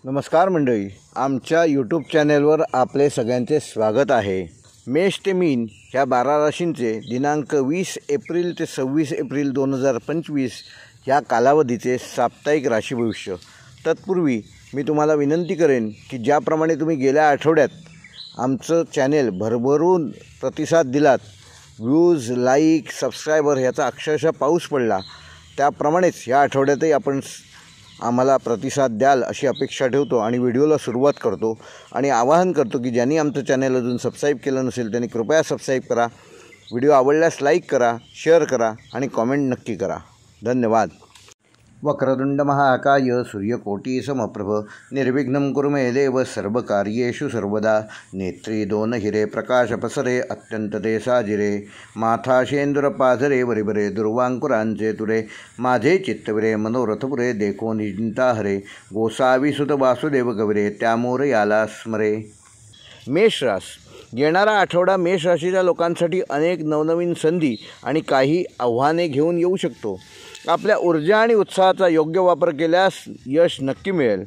नमस्कार मंडळी, आमच्या यूट्यूब चॅनेलवर आपले सगळ्यांचे स्वागत आहे। मेष ते मीन ह्या 12 राशींचे दिनांक 20 एप्रिल ते 26 एप्रिल 2025 ह्या कालावधीचे साप्ताहिक राशी भविष्य। तत्पूर्वी मी तुम्हाला विनंती करेन की ज्याप्रमाणे तुम्ही गेल्या आठवड्यात आमचं चॅनेल भरभरून प्रतिसाद दिलात, व्ह्यूज, लाईक, सबस्क्रायबर ह्याचा अक्षरशः पाऊस पडला, त्याप्रमाणेच या आठवड्यातही आपण आम्हाला प्रतिसाद द्याल अशी अपेक्षा ठेवतो आणि व्हिडिओला सुरुवात करतो आणि आवाहन करतो की ज्यांनी आमचं चॅनल अजून सबस्क्राईब केलं नसेल त्यांनी कृपया सबस्क्राईब करा, व्हिडिओ आवडल्यास लाईक करा, शेअर करा आणि कॉमेंट नक्की करा। धन्यवाद। वक्रतुंड महाकाय सूर्यकोटी समप्रभ निर्विघ्नं कुरु मे देव सर्वकार्येषु सर्वदा। नेत्री दोन हिरे प्रकाश पसरे अत्यंत ते साजिरे। माथा शेंदुर पाझरे वरिबरे दुर्वांकुरांचे तुरे। माझे चित्तविरे मनोरथपुरे देखो निचिंता हरे। गोसावी सुत वासुदेव गविरे त्यामोर याला स्मरे। मेष राशी येणारा आठवडा मेष राशीच्या लोकांसाठी अनेक नवनवीन संधी आणि काही आव्हाने घेऊन येऊ शकतो। आपल्या ऊर्जा आणि उत्साहाचा योग्य वापर केल्यास यश नक्की मिळेल।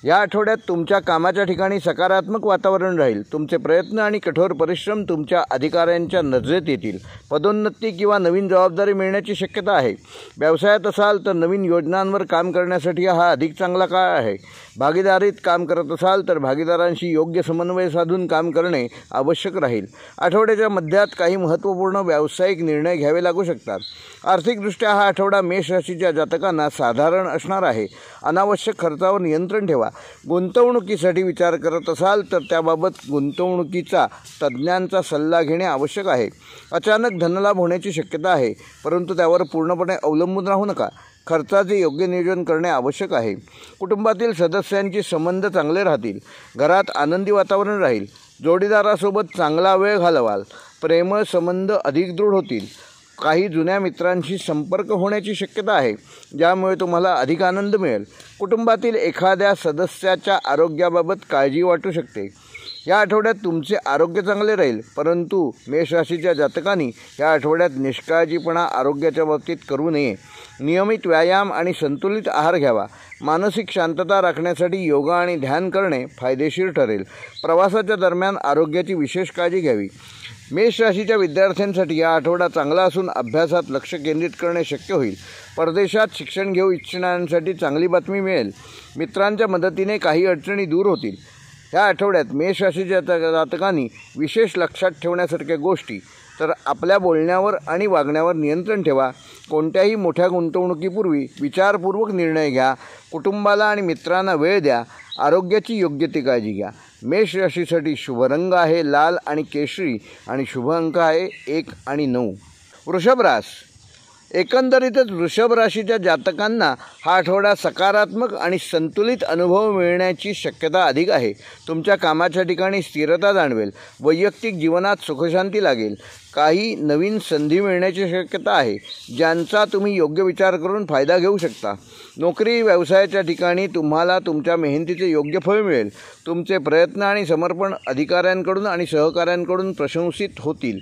या आठवड्यात तुमच्या कामाच्या ठिकाणी सकारात्मक वातावरण राहील। तुमचे प्रयत्न आणि कठोर परिश्रम तुमच्या अधिकाऱ्यांच्या नजरेत येतील। पदोन्नती किंवा नवीन जबाबदारी मिळण्याची शक्यता आहे। व्यवसायात असाल तर नवीन योजनांवर काम करण्यासाठी हा अधिक चांगला काळ आहे। भागीदारीत काम करत असाल तर भागीदारांशी योग्य समन्वय साधून काम करणे आवश्यक राहील। आठवड्याच्या मध्यात काही महत्त्वपूर्ण व्यावसायिक निर्णय घ्यावे लागू शकतात। आर्थिकदृष्ट्या हा आठवडा मेष राशीच्या जातकांना साधारण असणार आहे। अनावश्यक खर्चावर नियंत्रण ठेवा। गुंतवणुकीसाठी विचार करत असाल तर त्याबाबत गुंतवणुकीचा तज्ज्ञांचा सल्ला घेणे आवश्यक आहे। अचानक धनलाभ होण्याची शक्यता आहे, परंतु त्यावर पूर्णपणे अवलंबून राहू नका। खर्चाचे योग्य नियोजन करणे आवश्यक आहे। कुटुंबातील सदस्यांचे संबंध चांगले राहतील। घरात आनंदी वातावरण राहील। जोडीदारासोबत चांगला वेळ घालवाल। प्रेमळ संबंध अधिक दृढ होतील। काही जुन्या मित्रांशी संपर्क होण्याची शक्यता आहे, ज्यामुळे तुम्हाला अधिक आनंद मिळेल। कुटुंबातील एखाद्या सदस्याच्या आरोग्याबाबत काळजी वाटू शकते। या आठवड्यात तुमचे आरोग्य चांगले राहील, परंतु मेष राशीच्या जातकांनी या आठवड्यात निष्काळजीपणा आरोग्याच्या बाबतीत करू नये। नियमित व्यायाम आणि संतुलित आहार घ्यावा। मानसिक शांतता राखण्यासाठी योगा आणि ध्यान करणे फायदेशीर ठरेल। प्रवासाच्या दरम्यान आरोग्याची विशेष काळजी घ्यावी। मेष राशीच्या विद्यार्थ्यांसाठी हा आठवडा चांगला असून अभ्यासात लक्ष केंद्रित करणे शक्य होईल। परदेशात शिक्षण घेऊ इच्छिणाऱ्यांसाठी चांगली बातमी मिळेल। मित्रांच्या मदतीने काही अडचणी दूर होतील। या आठवड्यात मेष राशीच्या जातकांनी विशेष लक्षात ठेवण्यासारख्या गोष्टी तर आपल्या बोलण्यावर आणि वागण्यावर नियंत्रण ठेवा। कोणत्याही मोठ्या गुंतवणुकीपूर्वी विचारपूर्वक निर्णय घ्या। कुटुंबाला आणि मित्रांना वेळ द्या। आरोग्याची योग्य ती काळजी घ्या। मेष राशीसाठी शुभ रंग आहे लाल आणि केशरी आणि शुभ अंक आहे 1 आणि 9। वृषभ राशी एकंदरीतच वृषभ राशीच्या जातकांना हा आठवडा सकारात्मक आणि संतुलित अनुभव मिळण्याची शक्यता अधिक आहे। तुमच्या कामाच्या ठिकाणी स्थिरता जाणवेल। वैयक्तिक जीवनात सुखशांती लागेल। काही नवीन संधी मिळण्याची शक्यता आहे, ज्यांचा तुम्ही योग्य विचार करून फायदा घेऊ शकता। नोकरी व्यवसायाच्या ठिकाणी तुम्हाला तुमच्या मेहनतीचे योग्य फळ मिळेल। तुमचे प्रयत्न आणि समर्पण अधिकाऱ्यांकडून आणि सहकाऱ्यांकडून प्रशंसित होतील।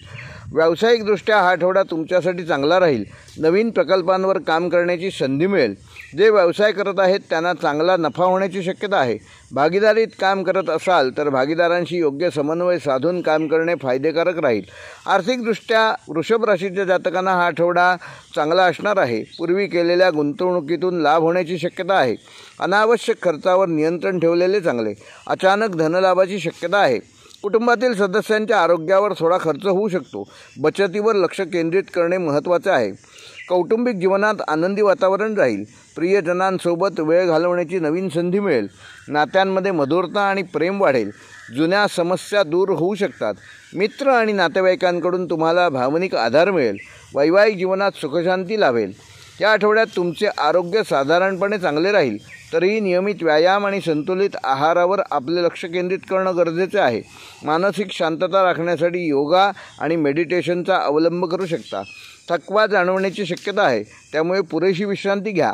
व्यावसायिकदृष्ट्या हा आठवडा तुमच्यासाठी चांगला राहील। नवीन प्रकल्पांवर काम करण्याची संधी मिळेल। जे व्यवसाय करत आहेत त्यांना चांगला नफा होण्याची शक्यता आहे। भागीदारीत काम करत असाल तर भागीदारांशी योग्य समन्वय साधून काम करणे फायदेकारक राहील। आर्थिकदृष्ट्या वृषभ राशीच्या जातकांना हा आठवडा चांगला असणार आहे। पूर्वी केलेल्या गुंतवणुकीतून लाभ होण्याची शक्यता आहे। अनावश्यक खर्चावर नियंत्रण ठेवलेले चांगले। अचानक धनलाभाची शक्यता आहे। कुटुंबातील सदस्यांच्या आरोग्यावर थोडा खर्च होऊ शकतो। बचतीवर लक्ष केंद्रित करणे महत्त्वाचे आहे। कौटुंबिक जीवनात आनंदी वातावरण राहील। प्रियजनांसोबत वेळ घालवण्याची नवीन संधी मिळेल। नात्यांमध्ये मधुरता आणि प्रेम वाढेल। जुन्या समस्या दूर होऊ शकतात। मित्र आणि नातेवाईकांकडून तुम्हाला भावनिक आधार मिळेल। वैवाहिक जीवनात सुखशांती लाभेल। या आठवड्यात तुमचे आरोग्य साधारणपणे चांगले राहील, तरीही नियमित व्यायाम आणि संतुलित आहारावर आपले लक्ष केंद्रित करणं गरजेचे आहे। मानसिक शांतता राखण्यासाठी योगा आणि मेडिटेशनचा अवलंब करू शकता। थकवा जाणवण्याची शक्यता आहे, त्यामुळे पुरेशी विश्रांती घ्या।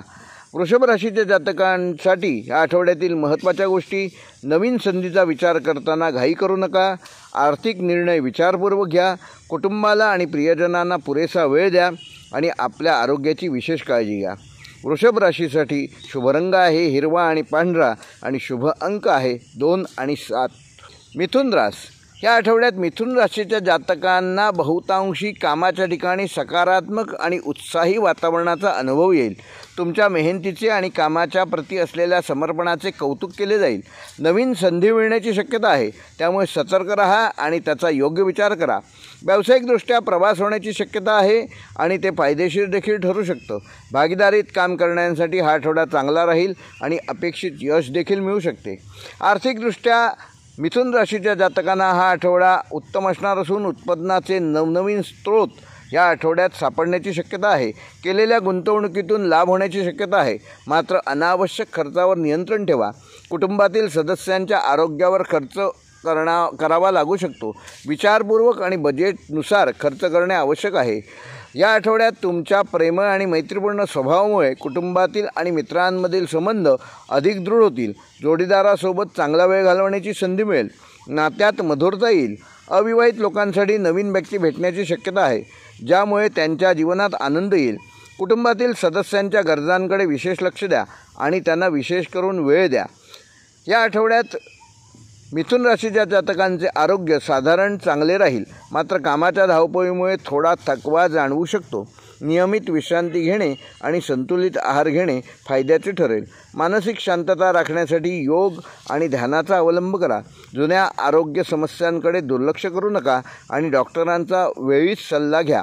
वृषभ राशीच्या जातकांसाठी या आठवड्यातील महत्त्वाच्या गोष्टी: नवीन संधीचा विचार करताना घाई करू नका। आर्थिक निर्णय विचारपूर्वक घ्या। कुटुंबाला आणि प्रियजनांना पुरेसा वेळ द्या आणि आपल्या आरोग्याची विशेष काळजी घ्या। वृषभ राशीसाठी शुभ रंग आहे हिरवा आणि पांढरा आणि शुभ अंक आहे 2 आणि 7. मिथुन रास या आठवड्यात मिथुन राशीच्या जातकांना बहुतांशी कामाच्या ठिकाणी सकारात्मक आणि उत्साही वातावरणाचा अनुभव येईल. तुमच्या मेहनतीचे आणि कामाच्या प्रती असलेल्या समर्पणाचे कौतुक केले जाईल. नवीन संधी मिळण्याची शक्यता आहे, त्यामुळे सतर्क राहा आणि त्याचा योग्य विचार करा. व्यावसायिकदृष्ट्या प्रवास होण्याची शक्यता आहे आणि ते फायदेशीर देखील ठरू शकतं. भागीदारीत काम करण्यासाठी हा आठवडा चांगला राहील आणि अपेक्षित यश देखील मिळू शकते. आर्थिकदृष्ट्या मिथुन राशीच्या जातकांना हा आठवडा उत्तम असणार असून उत्पन्नाचे नवनवीन स्रोत या आठवड्यात सापडण्याची शक्यता आहे. केलेल्या गुंतवणुकीतून लाभ होण्याची शक्यता आहे, मात्र अनावश्यक खर्चावर नियंत्रण ठेवा. कुटुंबातील सदस्यांच्या आरोग्यावर खर्च करावा लागू शकतो. विचारपूर्वक आणि बजेटनुसार खर्च करणे आवश्यक आहे. या आठवड्यात तुमच्या प्रेमळ आणि मैत्रीपूर्ण स्वभावामुळे कुटुंबातील आणि मित्रांमधील संबंध अधिक दृढ होतील. जोडीदारासोबत चांगला वेळ घालवण्याची संधी मिळेल. नात्यात मधुरता येईल. अविवाहित लोकांसाठी नवीन व्यक्ती भेटण्याची शक्यता आहे, ज्यामुळे त्यांच्या जीवनात आनंद येईल. कुटुंबातील सदस्यांच्या गरजांकडे विशेष लक्ष द्या आणि त्यांना विशेष करून वेळ द्या. या आठवड्यात मिथुन राशीच्या जातकांचे आरोग्य साधारण चांगले राहील, मात्र कामाच्या धावपळीमुळे थोडा थकवा जाणवू शकतो. नियमित विश्रांती घेणे आणि संतुलित आहार घेणे फायद्याचे ठरेल. मानसिक शांतता राखण्यासाठी योग आणि ध्यानाचा अवलंब करा. जुन्या आरोग्य समस्यांकडे दुर्लक्ष करू नका आणि डॉक्टरांचा वेळीच सल्ला घ्या.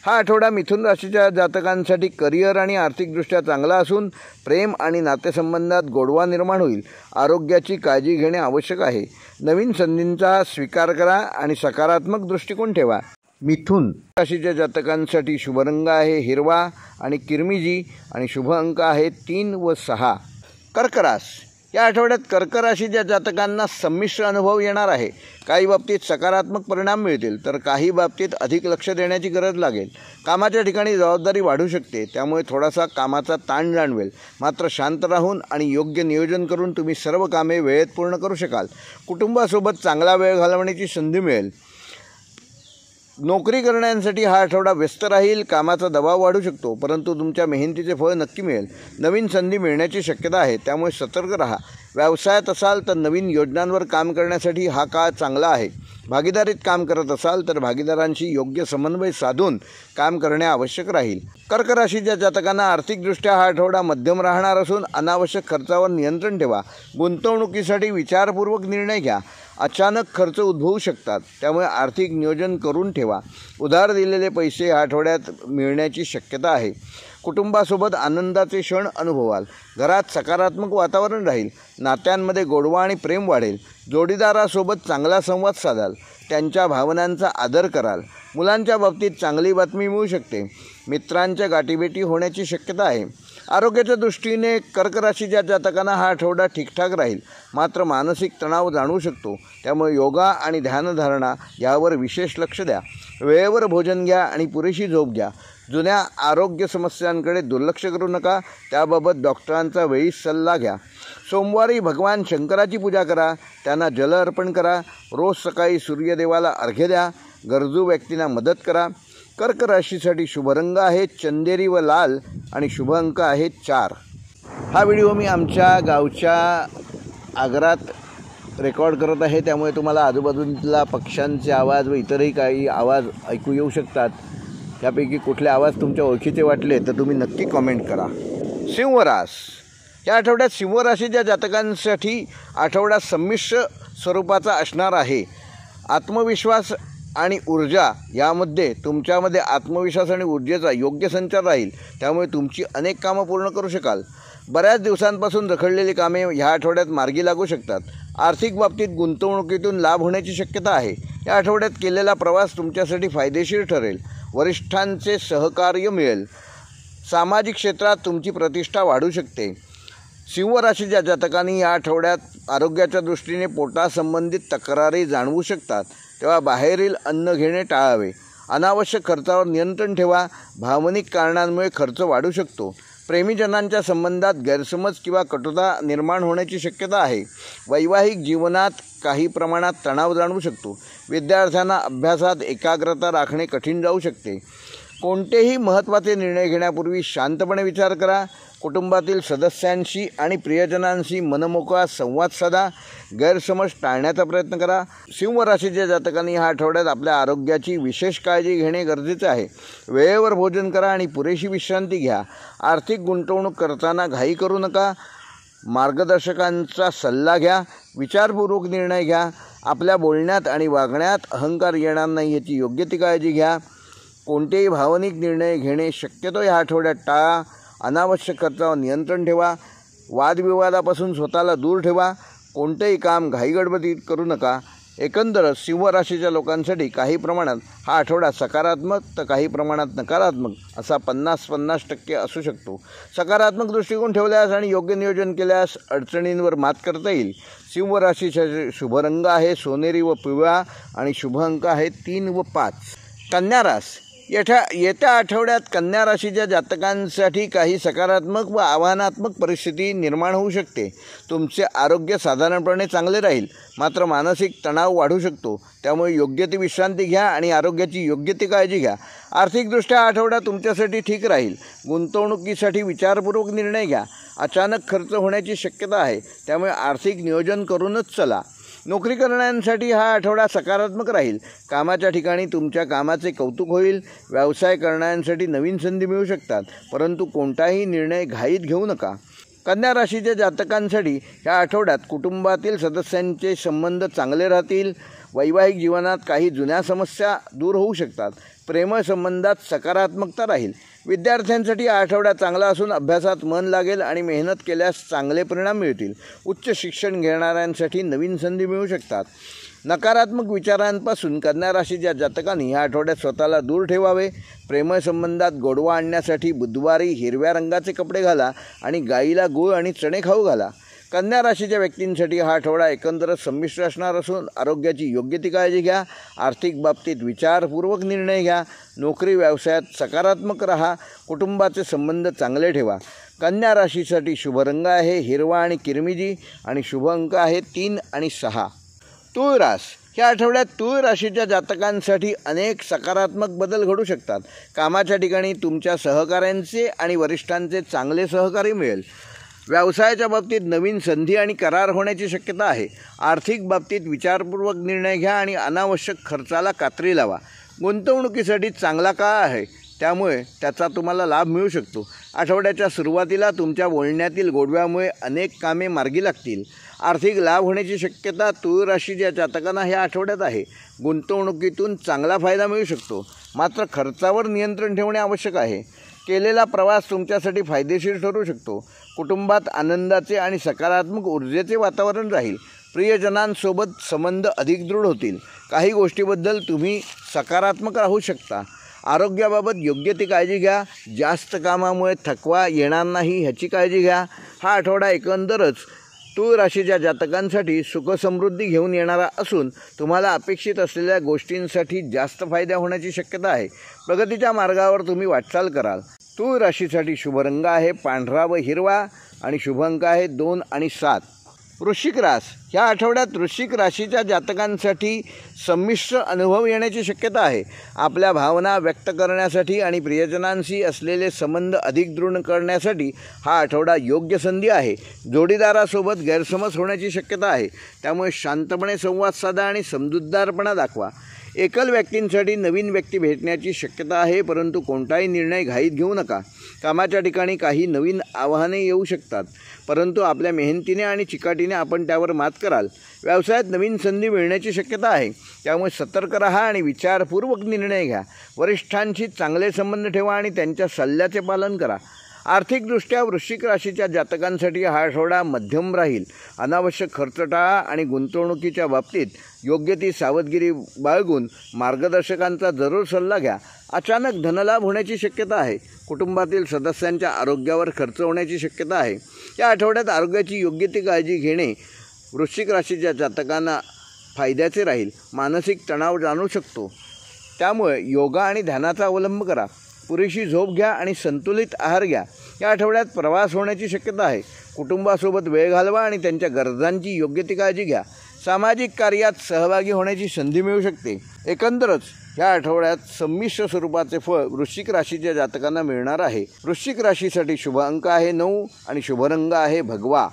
हा आठवडा मिथुन राशीच्या जातकांसाठी करिअर आणि आर्थिकदृष्ट्या चांगला असून प्रेम आणि नातेसंबंधात गोडवा निर्माण होईल. आरोग्याची काळजी घेणे आवश्यक आहे. नवीन संधींचा स्वीकार करा आणि सकारात्मक दृष्टिकोन ठेवा. मिथुन राशीच्या जातकांसाठी शुभ रंग आहे हिरवा आणि किरमिजी आणि शुभ अंक आहे 3 व 6. कर्क रास या आठवड्यात कर्क राशीच्या जातकांना संमिश्र अनुभव येणार आहे. काही बाबतीत सकारात्मक परिणाम मिळतील, तर काही बाबतीत अधिक लक्ष देण्याची गरज लागेल. कामाच्या ठिकाणी जबाबदारी वाढू शकते, त्यामुळे थोडासा कामाचा ताण जाणवेल. मात्र शांत राहून आणि योग्य नियोजन करून तुम्ही सर्व कामे वेळेत पूर्ण करू शकाल. कुटुंबासोबत चांगला वेळ घालवण्याची संधी मिळेल. नोकरी करण्यासाठी हा आठवडा व्यस्त राहील. कामाचा दबाव वाढू शकतो, परंतु तुमच्या मेहनतीचे फळ नक्की मिळेल. नवीन संधी मिळण्याची शक्यता आहे, त्यामुळे सतर्क राहा. व्यवसायात असाल तर नवीन योजनांवर काम करण्यासाठी हा काळ चांगला आहे. भागीदारीत काम करत असाल तर भागीदारांशी योग्य समन्वय साधून काम करणे आवश्यक राहील. कर्क राशीच्या जातकांना आर्थिकदृष्ट्या हा आठवडा मध्यम राहणार असून अनावश्यक खर्चावर नियंत्रण ठेवा. गुंतवणुकीसाठी विचारपूर्वक निर्णय घ्या. अचानक खर्च उद्भवू शकतात, त्यामुळे आर्थिक नियोजन करून ठेवा. उधार दिलेले पैसे या आठवड्यात मिळण्याची शक्यता आहे. कुटुंबासोबत आनंदाचे क्षण अनुभवाल. घरात सकारात्मक वातावरण राहील. नात्यांमध्ये गोडवा आणि प्रेम वाढेल. जोडीदारासोबत चांगला संवाद साधाल. त्यांच्या भावनांचा आदर कराल. मुलांच्या बाबतीत चांगली बातमी मिळू शकते. मित्रांच्या गाठीभेटी होण्याची शक्यता आहे. आरोग्याच्या दृष्टीने कर्क राशीच्या जातकांना हा आठवडा ठीकठाक राहील, मात्र मानसिक तणाव जाणवू शकतो. त्यामुळे योगा आणि ध्यानधारणा यावर विशेष लक्ष द्या. वेळेवर भोजन घ्या आणि पुरेशी झोप घ्या. जुन्या आरोग्य समस्यांकडे दुर्लक्ष करू नका. त्याबाबत डॉक्टरांचा वेळीच सल्ला घ्या. सोमवारी भगवान शंकराची पूजा करा. त्यांना जल अर्पण करा. रोज सकाळी सूर्यदेवाला अर्घ्य द्या. गरजू व्यक्तींना मदत करा. कर्क राशीसाठी शुभ रंग आहे चंदेरी व लाल आणि शुभ अंक आहे 4. हा व्हिडिओ मी आमच्या गावच्या आग्रात रेकॉर्ड करत आहे, त्यामुळे तुम्हाला आजूबाजूला पक्ष्यांचे आवाज व इतरही काही आवाज ऐकू येऊ शकतात. त्यापैकी कुठले आवाज तुमच्या ओळखीचे वाटले तर तुम्ही नक्की कॉमेंट करा. सिंह रास या आठवड्यात सिंह राशीच्या जातकांसाठी आठवडा संमिश्र स्वरूपाचा असणार आहे. आत्मविश्वास आणि ऊर्जा यामध्ये तुमच्यामध्ये आत्मविश्वास आणि ऊर्जेचा योग्य संचार राहील, त्यामुळे तुमची अनेक कामं पूर्ण करू शकाल. बऱ्याच दिवसांपासून रखडलेली कामे ह्या आठवड्यात मार्गी लागू शकतात. आर्थिक बाबतीत गुंतवणुकीतून लाभ होण्याची शक्यता आहे. या आठवड्यात केलेला प्रवास तुमच्यासाठी फायदेशीर ठरेल. वरिष्ठांचे सहकार्य मिळेल. सामाजिक क्षेत्रात तुमची प्रतिष्ठा वाढू शकते. सिंह राशीच्या जातकांनी या आठवड्यात आरोग्याच्या दृष्टीने पोटासंबंधित तक्रारी जाणवू शकतात, तेव्हा बाहेरील अन्न घेणे टाळावे. अनावश्यक खर्चावर नियंत्रण ठेवा. भावनिक कारणांमुळे खर्च वाढू शकतो. प्रेमीजनांच्या संबंधात गैरसमज किंवा कटुता निर्माण होण्याची शक्यता आहे. वैवाहिक जीवनात काही प्रमाणात तणाव जाणवू शकतो. विद्यार्थ्यांना अभ्यासात एकाग्रता राखणे कठीण जाऊ शकते. कोणतेही महत्त्वाचे निर्णय घेण्यापूर्वी शांतपणे विचार करा. कुटुंबातील सदस्यांशी आणि प्रियजनांशी मनमोकळा संवाद साधा. गैरसमज टाळण्याचा प्रयत्न करा. सिंह राशीच्या जातकांनी ह्या आठवड्यात आपल्या आरोग्याची विशेष काळजी घेणे गरजेचे आहे. वेळेवर भोजन करा आणि पुरेशी विश्रांती घ्या. आर्थिक गुंतवणूक करताना घाई करू नका. मार्गदर्शकांचा सल्ला घ्या. विचारपूर्वक निर्णय घ्या. आपल्या बोलण्यात आणि वागण्यात अहंकार येणार नाही याची योग्य ती काळजी घ्या. कोणतेही भावनिक निर्णय घेणे शक्यतो या आठवड्यात टाळा. अनावश्यक खर्चावर नियंत्रण ठेवा. वादविवादापासून स्वतःला दूर ठेवा. कोणतेही काम घाईगडबडीत करू नका. एकंदरच सिंह राशीच्या लोकांसाठी काही प्रमाणात हा आठवडा सकारात्मक तर काही प्रमाणात नकारात्मक असा 50-50% असू शकतो. सकारात्मक दृष्टिकोन ठेवल्यास आणि योग्य नियोजन केल्यास अडचणींवर मात करता येईल. सिंह राशीचा शुभ रंग आहे सोनेरी व पिवळा आणि शुभ अंक आहे 3 व 5. कन्या रास येत्या आठवड्यात कन्या राशीच्या जातकांसाठी काही सकारात्मक व आव्हानात्मक परिस्थिती निर्माण होऊ शकते. तुमचे आरोग्य साधारणपणे चांगले राहील, मात्र मानसिक तणाव वाढू शकतो. त्यामुळे योग्य ती विश्रांती घ्या आणि आरोग्याची योग्य ती काळजी घ्या. आर्थिकदृष्ट्या आठवडा तुमच्यासाठी ठीक राहील. गुंतवणुकीसाठी विचारपूर्वक निर्णय घ्या. अचानक खर्च होण्याची शक्यता आहे, त्यामुळे आर्थिक नियोजन करूनच चला. नोकरी करणाऱ्यांसाठी हा आठवडा सकारात्मक राहील. कामाच्या ठिकाणी तुमच्या कामाचे कौतुक होईल. व्यवसाय करणाऱ्यांसाठी नवीन संधी मिळू शकतात, परंतु कोणताही निर्णय घाईत घेऊ नका. कन्या राशीच्या जातकांसाठी या आठवड्यात कुटुंबातील सदस्यांचे संबंध चांगले राहतील. वैवाहिक जीवनात काही जुन्या समस्या दूर होऊ शकतात. प्रेम संबंधात सकारात्मकता राहील. विद्यार्थ्यांसाठी हा आठवडा चांगला असून अभ्यासात मन लागेल आणि मेहनत केल्यास चांगले परिणाम मिळतील. उच्च शिक्षण घेणाऱ्यांसाठी नवीन संधी मिळू शकतात. नकारात्मक विचारांपासून कन्या राशीच्या जातकांनी ह्या आठवड्यात स्वतःला दूर ठेवावे. प्रेमसंबंधात गोडवा आणण्यासाठी बुधवारी हिरव्या रंगाचे कपडे घाला आणि गाईला गूळ आणि चणे खाऊ घाला. कन्या राशीच्या व्यक्तींसाठी हा आठवडा एकंदरच संमिश्र असणार असून आरोग्याची योग्य ती काळजी घ्या. आर्थिक बाबतीत विचारपूर्वक निर्णय घ्या. नोकरी व्यवसायात सकारात्मक राहा. कुटुंबाचे संबंध चांगले ठेवा. कन्या राशीसाठी शुभ रंग आहे हिरवा आणि किरमिजी आणि शुभ अंक आहे 3 आणि 6. तूळ रास या आठवड्यात तूळ राशीच्या जातकांसाठी अनेक सकारात्मक बदल घडू शकतात. कामाच्या ठिकाणी तुमच्या सहकाऱ्यांचे आणि वरिष्ठांचे चांगले सहकार्य मिळेल. व्यवसायाच्या बाबतीत नवीन संधी आणि करार होण्याची शक्यता आहे. आर्थिक बाबतीत विचारपूर्वक निर्णय घ्या आणि अनावश्यक खर्चाला कात्री लावा. गुंतवणुकीसाठी चांगला काळ आहे, त्यामुळे त्याचा तुम्हाला लाभ मिळू शकतो. आठवड्याच्या सुरुवातीला तुमच्या बोलण्यातील गोडव्यामुळे अनेक कामे मार्गी लागतील. आर्थिक लाभ होण्याची शक्यता तूळ राशीच्या जातकांना ह्या आठवड्यात आहे. गुंतवणुकीतून चांगला फायदा मिळू शकतो, मात्र खर्चावर नियंत्रण ठेवणे आवश्यक आहे. केलेला प्रवास तुमच्यासाठी फायदेशीर ठरू शकतो. कुटुंबात आनंदाचे आणि सकारात्मक ऊर्जेचे वातावरण राहील. प्रियजनांसोबत संबंध अधिक दृढ होतील. काही गोष्टीबद्दल तुम्ही सकारात्मक राहू शकता. आरोग्याबाबत योग्य ती काळजी घ्या. जास्त कामामुळे थकवा येणार नाही ह्याची काळजी घ्या. हा आठवडा एकंदरच तूळ राशीच्या जातकांसाठी सुखसमृद्धी घेऊन येणारा असून तुम्हाला अपेक्षित असलेल्या गोष्टींसाठी जास्त फायदा होण्याची शक्यता आहे. प्रगतीच्या मार्गावर तुम्ही वाटचाल कराल. तूळ राशीसाठी शुभ रंग आहे पांढरा व हिरवा आणि शुभ अंक आहे 2 आणि 7. वृश्चिक रास ह्या आठवड्यात वृश्चिक राशीच्या जातकांसाठी संमिश्र अनुभव येण्याची शक्यता आहे. आपल्या भावना व्यक्त करण्यासाठी आणि प्रियजनांशी असलेले संबंध अधिक दृढ करण्यासाठी हा आठवडा योग्य संधी आहे. जोडीदारासोबत गैरसमज होण्याची शक्यता आहे, त्यामुळे शांतपणे संवाद साधा आणि समजूतदारपणा दाखवा. एकल व्यक्तींसाठी नवीन व्यक्ती भेटण्याची शक्यता आहे, परंतु कोणताही निर्णय घाईत घेऊ नका. कामाच्या ठिकाणी काही नवीन आव्हाने येऊ शकतात, परंतु आपल्या मेहनतीने आणि चिकाटीने आपण त्यावर मात कराल. व्यवसायात नवीन संधी मिळण्याची शक्यता आहे, त्यामुळे सतर्क राहा आणि विचारपूर्वक निर्णय घ्या. वरिष्ठांशी चांगले संबंध ठेवा आणि त्यांच्या सल्ल्याचे पालन करा. आर्थिकदृष्ट्या वृश्चिक राशीच्या जातकांसाठी हा आठवडा मध्यम राहील. अनावश्यक खर्च टाळा आणि गुंतवणुकीच्या बाबतीत योग्य ती सावधगिरी बाळगून मार्गदर्शकांचा जरूर सल्ला घ्या. अचानक धनलाभ होण्याची शक्यता आहे. कुटुंबातील सदस्यांच्या आरोग्यावर खर्च होण्याची शक्यता आहे. या आठवड्यात आरोग्याची योग्य ती काळजी घेणे वृश्चिक राशीच्या जातकांना फायद्याचे राहील. मानसिक तणाव जाणू शकतो, त्यामुळे योगा आणि ध्यानाचा अवलंब करा. पुरेशी झोप घ्या आणि संतुलित आहार घ्या. या आठवड्यात प्रवास होण्याची शक्यता आहे. कुटुंबासोबत वेळ घालवा आणि त्यांच्या गरजांची योग्य ती काळजी घ्या. सामाजिक कार्यात सहभागी होण्याची संधी मिळू शकते. एकंदरच या आठवड्यात संमिश्र स्वरूपाचे फळ वृश्चिक राशीच्या जातकांना मिळणार आहे. वृश्चिक राशीसाठी शुभ अंक आहे 9 आणि शुभ रंग आहे भगवा.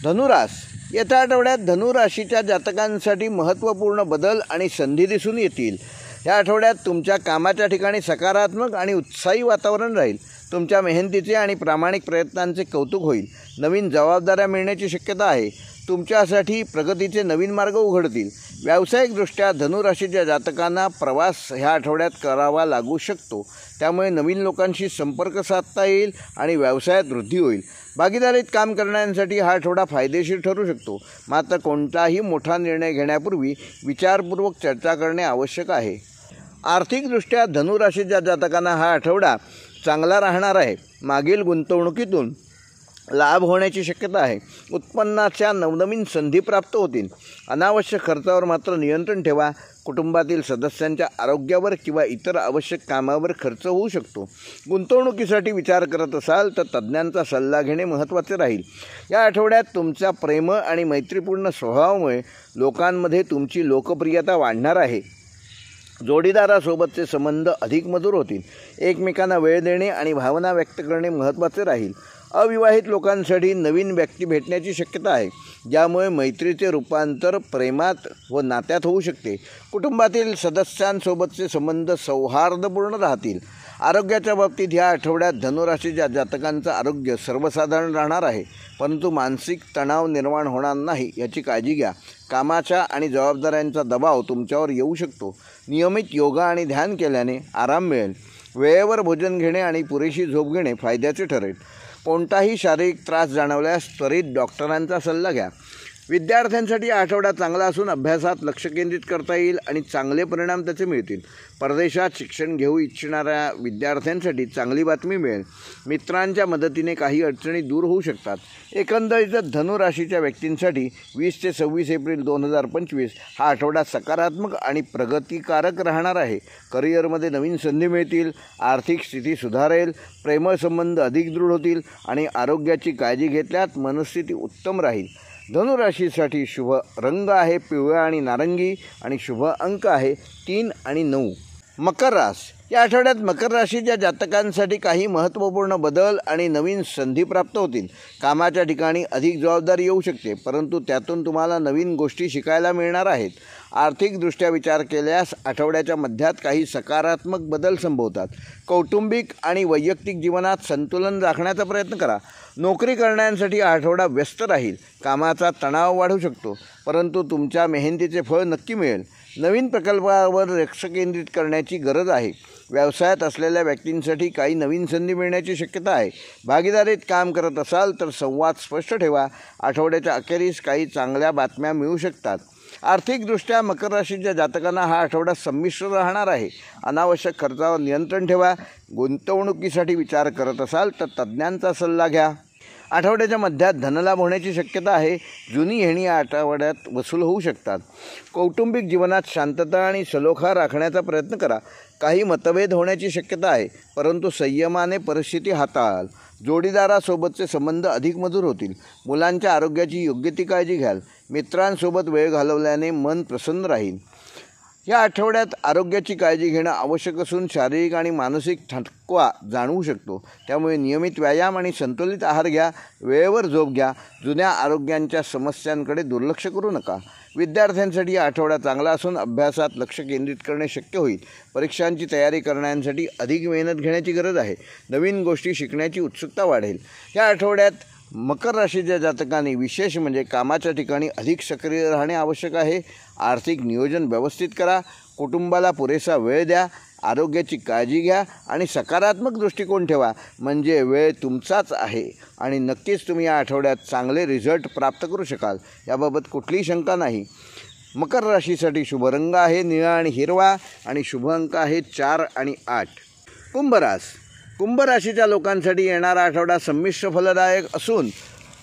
धनुरास, येत्या आठवड्यात धनुराशीच्या जातकांसाठी महत्त्वपूर्ण बदल आणि संधी दिसून येतील. या आठवड्यात तुमच्या कामाच्या ठिकाणी सकारात्मक आणि उत्साही वातावरण राहील. तुमच्या मेहनतीचे आणि प्रामाणिक प्रयत्नांचे कौतुक होईल. नवीन जबाबदाऱ्या मिळण्याची शक्यता आहे. तुमच्यासाठी प्रगतीचे नवीन मार्ग उघडतील. व्यावसायिकदृष्ट्या धनुराशीच्या जातकांना प्रवास ह्या आठवड्यात करावा लागू शकतो. त्यामुळे नवीन लोकांशी संपर्क साधता येईल आणि व्यवसायात वृद्धी होईल. भागीदारीत काम करण्यासाठी हा आठवडा फायदेशीर ठरू शकतो. मात्र कोणताही मोठा निर्णय घेण्यापूर्वी विचारपूर्वक चर्चा करणे आवश्यक आहे. आर्थिकदृष्ट्या धनुराशीच्या जातकांना हा आठवडा चांगला राहणार आहे. मागील गुंतवणुकीतून लाभ होण्याची शक्यता आहे. उत्पन्नाच्या नवनवीन संधी प्राप्त होतील. अनावश्यक खर्चावर मात्र नियंत्रण ठेवा. कुटुंबातील सदस्यांच्या आरोग्यावर किंवा इतर आवश्यक कामावर खर्च होऊ शकतो. गुंतवणुकीसाठी विचार करत असाल तर तज्ज्ञांचा सल्ला घेणे महत्त्वाचे राहील. या आठवड्यात तुमच्या प्रेम आणि मैत्रीपूर्ण स्वभावामुळे लोकांमध्ये तुमची लोकप्रियता वाढणार आहे. जोडीदारासोबतचे संबंध अधिक मधुर होतील. एकमेकांना वेळ देणे आणि भावना व्यक्त करणे महत्त्वाचे राहील. अविवाहित लोकांसाठी नवीन व्यक्ती भेटण्याची शक्यता आहे, ज्यामुळे मैत्रीचे रूपांतर प्रेमात व नात्यात होऊ शकते. कुटुंबातील सदस्यांसोबतचे संबंध सौहार्दपूर्ण राहतील. आरोग्याच्या बाबतीत ह्या आठवड्यात धनुराशीच्या जातकांचं आरोग्य सर्वसाधारण राहणार आहे, परंतु मानसिक तणाव निर्माण होणार नाही याची काळजी घ्या. कामाच्या आणि जबाबदाऱ्यांचा दबाव तुमच्यावर येऊ शकतो. नियमित योगा आणि ध्यान केल्याने आराम मिळेल. वेळेवर भोजन घेणे आणि पुरेशी झोप घेणे फायद्याचे ठरेल. कोणताही शारीरिक त्रास जाणवल्यास त्वरित डॉक्टरांचा सल्ला घ्या. विद्यार्थ्यांसाठी आठवडा चांगला असून अभ्यासात लक्ष केंद्रित करता येईल आणि चांगले परिणाम त्याचे मिळतील. परदेशात शिक्षण घेऊ इच्छिणाऱ्या विद्यार्थ्यांसाठी चांगली बातमी मिळेल. मित्रांच्या मदतीने काही अडचणी दूर होऊ शकतात. एकंदरीत धनुराशीच्या व्यक्तींसाठी 20 ते 26 एप्रिल 2025 हा आठवडा सकारात्मक आणि प्रगतिकारक राहणार आहे. करिअरमध्ये नवीन संधी मिळतील. आर्थिक स्थिती सुधारेल. प्रेमळ संबंध अधिक दृढ होतील आणि आरोग्याची काळजी घेतल्यास मनस्थिती उत्तम राहील. धनुराशीसाठी शुभ रंग आहे पिवळा आणि नारंगी आणि शुभ अंक आहे 3 आणि 9. मकर रास, या आठवड्यात मकर राशीच्या जातकांसाठी काही महत्त्वपूर्ण बदल आणि नवीन संधी प्राप्त होतील. कामाच्या ठिकाणी अधिक जबाबदारी येऊ शकते, परंतु त्यातून तुम्हाला नवीन गोष्टी शिकायला मिळणार आहेत. आर्थिकदृष्ट्या विचार केल्यास आठवड्याच्या मध्यात काही सकारात्मक बदल संभवतात. कौटुंबिक आणि वैयक्तिक जीवनात संतुलन राखण्याचा प्रयत्न करा. नोकरी करण्यासाठी हा आठवडा व्यस्त राहील. कामाचा तणाव वाढू शकतो, परंतु तुमच्या मेहनतीचे फळ नक्की मिळेल. नवीन प्रकल्पावर लक्ष केंद्रित करण्याची गरज आहे. व्यवसायात असलेल्या व्यक्तींसाठी काही नवीन संधी मिळण्याची शक्यता आहे. भागीदारीत काम करत असाल तर संवाद स्पष्ट ठेवा. आठवड्याच्या अखेरीस काही चांगल्या बातम्या मिळू शकतात. आर्थिकदृष्ट्या मकर राशीच्या जातकांना हा आठवडा संमिश्र राहणार आहे. अनावश्यक खर्चावर नियंत्रण ठेवा. गुंतवणुकीसाठी विचार करत असाल तर तज्ज्ञांचा सल्ला घ्या. आठवड्याच्या मध्यात धनलाभ होण्याची शक्यता आहे. जुनी येणी या आठवड्यात वसूल होऊ शकतात. कौटुंबिक जीवनात शांतता आणि सलोखा राखण्याचा प्रयत्न करा. काही मतभेद होण्याची शक्यता आहे, परंतु संयमाने परिस्थिती हाताळाल. जोडीदारासोबतचे संबंध अधिक मधुर होतील. मुलांच्या आरोग्याची योग्य ती काळजी घ्याल. मित्रांसोबत वेळ घालवल्याने मन प्रसन्न राहील. या आठवड्यात आरोग्याची काळजी घेणं आवश्यक असून शारीरिक आणि मानसिक थकवा जाणवू शकतो. त्यामुळे नियमित व्यायाम आणि संतुलित आहार घ्या. वेळेवर झोप घ्या. जुन्या आरोग्यांच्या समस्यांकडे दुर्लक्ष करू नका. विद्यार्थ्यांसाठी हा आठवडा चांगला असून अभ्यासात लक्ष केंद्रित करणे शक्य होईल. परीक्षांची तयारी करण्यासाठी अधिक मेहनत घेण्याची गरज आहे. नवीन गोष्टी शिकण्याची उत्सुकता वाढेल. या आठवड्यात मकर राशीच्या जातकांनी विशेष म्हणजे कामाच्या ठिकाणी अधिक सक्रिय राहणे आवश्यक आहे. आर्थिक नियोजन व्यवस्थित करा. कुटुंबाला पुरेसा वेळ द्या. आरोग्याची काळजी घ्या आणि सकारात्मक दृष्टिकोन ठेवा. म्हणजे वेळ तुमचाच आहे आणि नक्कीच तुम्ही या आठवड्यात चांगले रिझल्ट प्राप्त करू शकाल. याबाबत कुठलीही शंका नाही. मकर राशीसाठी शुभ रंग आहे निळा आणि हिरवा आणि शुभ अंक आहे 4 आणि 8. कुंभ रास, कुंभ राशीच्या लोकांसाठी येणारा आठवडा संमिश्र फलदायक असून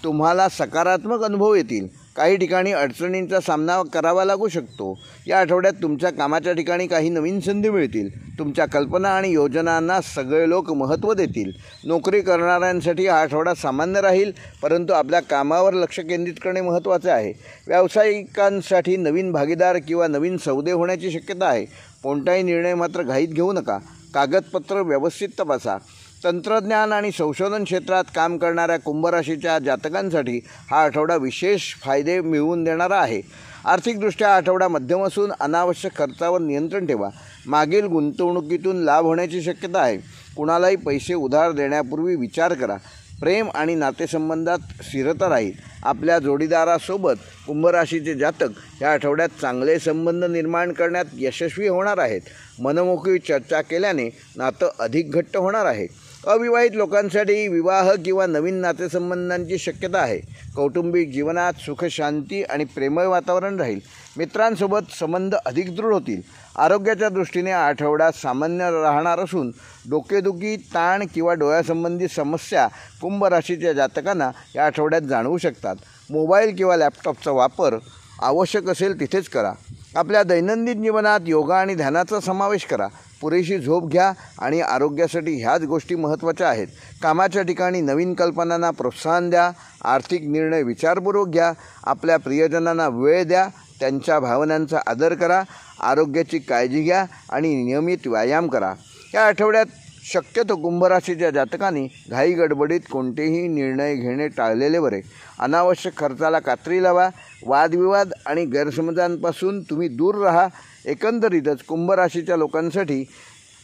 तुम्हाला सकारात्मक अनुभव येतील. काही ठिकाणी अडचणींचा सामना करावा लागू शकतो. या आठवड्यात तुमच्या कामाच्या ठिकाणी काही नवीन संधी मिळतील. तुमच्या कल्पना आणि योजनांना सगळे लोक महत्त्व देतील. नोकरी करणाऱ्यांसाठी हा आठवडा सामान्य राहील, परंतु आपल्या कामावर लक्ष केंद्रित करणे महत्त्वाचे आहे. व्यावसायिकांसाठी नवीन भागीदार किंवा नवीन सौदे होण्याची शक्यता आहे. कोणताही निर्णय मात्र घाईत घेऊ नका. कागदपत्र व्यवस्थित तपासा. तंत्रज्ञान आणि संशोधन क्षेत्रात काम करणाऱ्या कुंभ राशीच्या जातकांसाठी हा आठवडा विशेष फायदे मिळवून देणारा आहे. आर्थिकदृष्ट्या आठवडा मध्यम असून अनावश्यक खर्चावर नियंत्रण ठेवा. मागील गुंतवणुकीतून लाभ होण्याची शक्यता आहे. कुणालाही पैसे उधार देण्यापूर्वी विचार करा. प्रेम आणि नातेसंबंधात स्थिरता राहील. आपल्या जोडीदारासोबत कुंभ राशीचे जातक या आठवड्यात चांगले संबंध निर्माण करण्यात यशस्वी होणार आहेत. मनमोकळी चर्चा केल्याने नातं अधिक घट्ट होणार आहे. अविवाहित लोकांसाठी विवाह किंवा नवीन नातेसंबंधांची शक्यता आहे. कौटुंबिक जीवनात सुख, शांती आणि प्रेमळ वातावरण राहील. मित्रांसोबत संबंध अधिक दृढ होतील. आरोग्याच्या दृष्टीने आठवडा सामान्य राहणार असून डोकेदुखी, ताण किंवा डोळ्यासंबंधी समस्या कुंभ राशीच्या जातकांना या आठवड्यात जाणवू शकतात. मोबाईल किंवा लॅपटॉपचा वापर आवश्यक असेल तिथेच करा. आपल्या दैनंदिन जीवनात योगा आणि ध्यानाचा समावेश करा. पुरेशी झोप घ्या आणि आरोग्यासाठी ह्याच गोष्टी महत्त्वाच्या आहेत. कामाच्या ठिकाणी नवीन कल्पनांना प्रोत्साहन द्या. आर्थिक निर्णय विचारपूर्वक घ्या. आपल्या प्रियजनांना वेळ द्या. त्यांच्या भावनांचा आदर करा. आरोग्याची काळजी घ्या आणि नियमित व्यायाम करा. या आठवड्यात शक्यतो कुंभ राशीच्या जातकांनी घाई गडबडीत कोणतेही निर्णय घेणे टाळलेले बरे. अनावश्यक खर्चाला कात्री लावा. वादविवाद आणि गैरसमजांपासून तुम्ही दूर राहा. एकंदरीतच कुंभ राशीच्या लोकांसाठी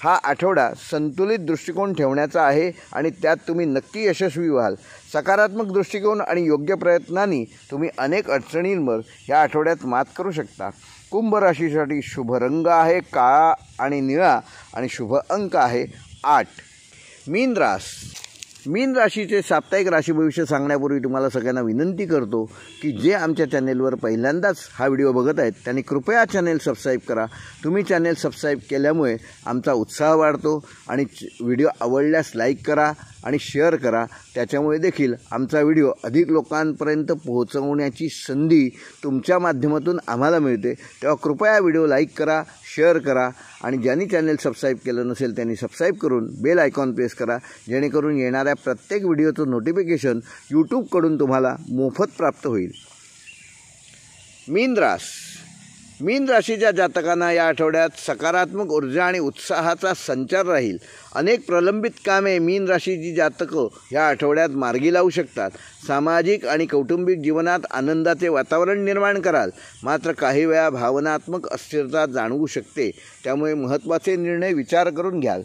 हा आठवडा संतुलित दृष्टिकोन ठेवण्याचा आहे आणि त्यात तुम्ही नक्की यशस्वी व्हाल. सकारात्मक दृष्टिकोन आणि योग्य प्रयत्नांनी तुम्ही अनेक अडचणींवर या आठवड्यात मात करू शकता. कुंभ राशीसाठी शुभ रंग आहे काळा आणि निळा आणि शुभ अंक आहे 8. मीन राशीचे साप्ताहिक राशी भविष्य सांगण्यापूर्वी तुम्हाला सगळ्यांना विनंती करतो की जे आमच्या चॅनेलवर पहिल्यांदाच हा व्हिडिओ बघत आहेत त्यांनी कृपया चॅनेल सबस्क्राईब करा. तुम्ही चॅनेल सबस्क्राईब केल्यामुळे आमचा उत्साह वाढतो आणि व्हिडिओ आवडल्यास लाईक करा आणि शेअर करा. त्याच्यामुळे देखील आमचा व्हिडिओ अधिक लोकांपर्यंत पोहोचवण्याची संधी तुमच्या माध्यमातून आम्हाला मिळते. तेव्हा कृपया व्हिडिओ लाईक करा, शेअर करा आणि ज्यांनी चॅनेल सबस्क्राईब केलं नसेल त्यांनी सबस्क्राईब करून बेल आयकॉन प्रेस करा, जेणेकरून येणाऱ्या प्रत्येक व्हिडिओचं नोटिफिकेशन यूट्यूबकडून तुम्हाला मोफत प्राप्त होईल. मीन राशीच्या जातकांना या आठवड्यात सकारात्मक ऊर्जा आणि उत्साहाचा संचार राहील. अनेक प्रलंबित कामे मीन राशीची जातकं या आठवड्यात मार्गी लावू शकतात. सामाजिक आणि कौटुंबिक जीवनात आनंदाचे वातावरण निर्माण कराल. मात्र काही वेळा भावनात्मक अस्थिरता जाणवू शकते. त्यामुळे महत्त्वाचे निर्णय विचार करून घ्याल.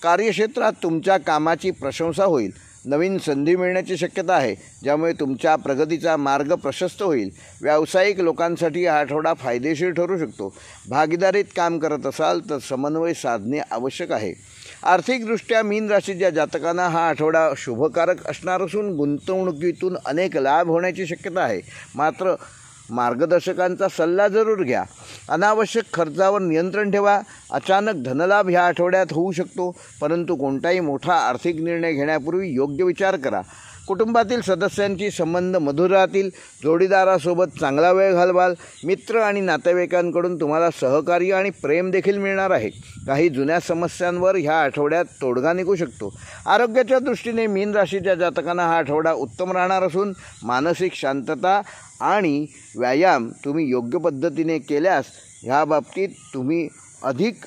कार्यक्षेत्रात तुमच्या कामाची प्रशंसा होईल. नवीन संधी मिळण्याची शक्यता आहे, ज्यामुळे तुमच्या प्रगतीचा मार्ग प्रशस्त होईल. व्यावसायिक लोकांसाठी हा आठवडा फायदेशीर ठरू शकतो. भागीदारीत काम करत असाल तर समन्वय साधणे आवश्यक आहे. आर्थिकदृष्ट्या मीन राशीच्या जातकांना हा आठवडा शुभकारक असणार असून गुंतवणुकीतून अनेक लाभ होण्याची शक्यता आहे. मात्र मार्गदर्शकांचा सल्ला जरूर घ्या. अनावश्यक खर्चावर नियंत्रण ठेवा. अचानक धनलाभ ह्या आठवड्यात होऊ शकतो, परंतु कोणताही मोठा आर्थिक निर्णय घेण्यापूर्वी योग्य विचार करा. कुटुंबातील सदस्यांची संबंध मधुर राहतील. जोडीदारासोबत चांगला वेळ घालवाल. मित्र आणि नातेवाईकांकडून तुम्हाला सहकार्य आणि प्रेम देखील मिळणार आहे. काही जुन्या समस्यांवर ह्या आठवड्यात तोडगा निघू शकतो. आरोग्याच्या दृष्टीने मीन राशीच्या जातकांना हा आठवडा उत्तम राहणार असून मानसिक शांतता आणि व्यायाम तुम्ही योग्य पद्धतीने केल्यास ह्या बाबतीत तुम्ही अधिक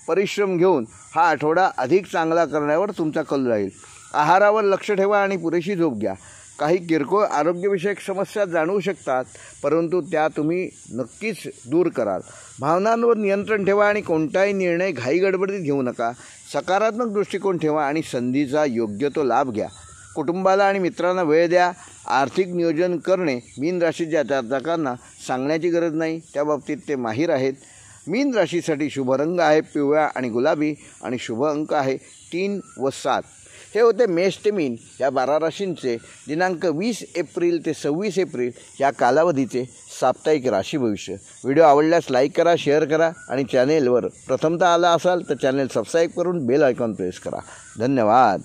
परिश्रम घेऊन हा आठवडा अधिक चांगला करण्यावर तुमचा कल राहील. आहारावर लक्ष ठेवा आणि पुरेशी झोप घ्या. काही किरकोळ आरोग्यविषयक समस्या जाणवू शकतात, परंतु त्या तुम्ही नक्कीच दूर कराल. भावनांवर नियंत्रण ठेवा आणि कोणताही निर्णय घाई गडबडीत घेऊ नका. सकारात्मक दृष्टिकोन ठेवा आणि संधीचा योग्य तो लाभ घ्या. कुटुंबाला आणि मित्रांना वेळ द्या. आर्थिक नियोजन करणे मीन राशीच्या जातकांना सांगण्याची गरज नाही, त्या बाबतीत ते माहीर आहेत. मीन राशीसाठी शुभ रंग आहे पिवळा आणि गुलाबी आणि शुभ अंक आहे 3 व 7. हे होते मेष ते मीन या 12 राशींचे दिनांक 20 एप्रिल ते 26 एप्रिल या कालावधीचे साप्ताहिक राशी भविष्य. व्हिडिओ आवडल्यास लाईक करा, शेअर करा आणि चॅनेलवर प्रथमतः आला असाल तर चॅनेल सबस्क्राईब करून बेल आयकॉन प्रेस करा. धन्यवाद.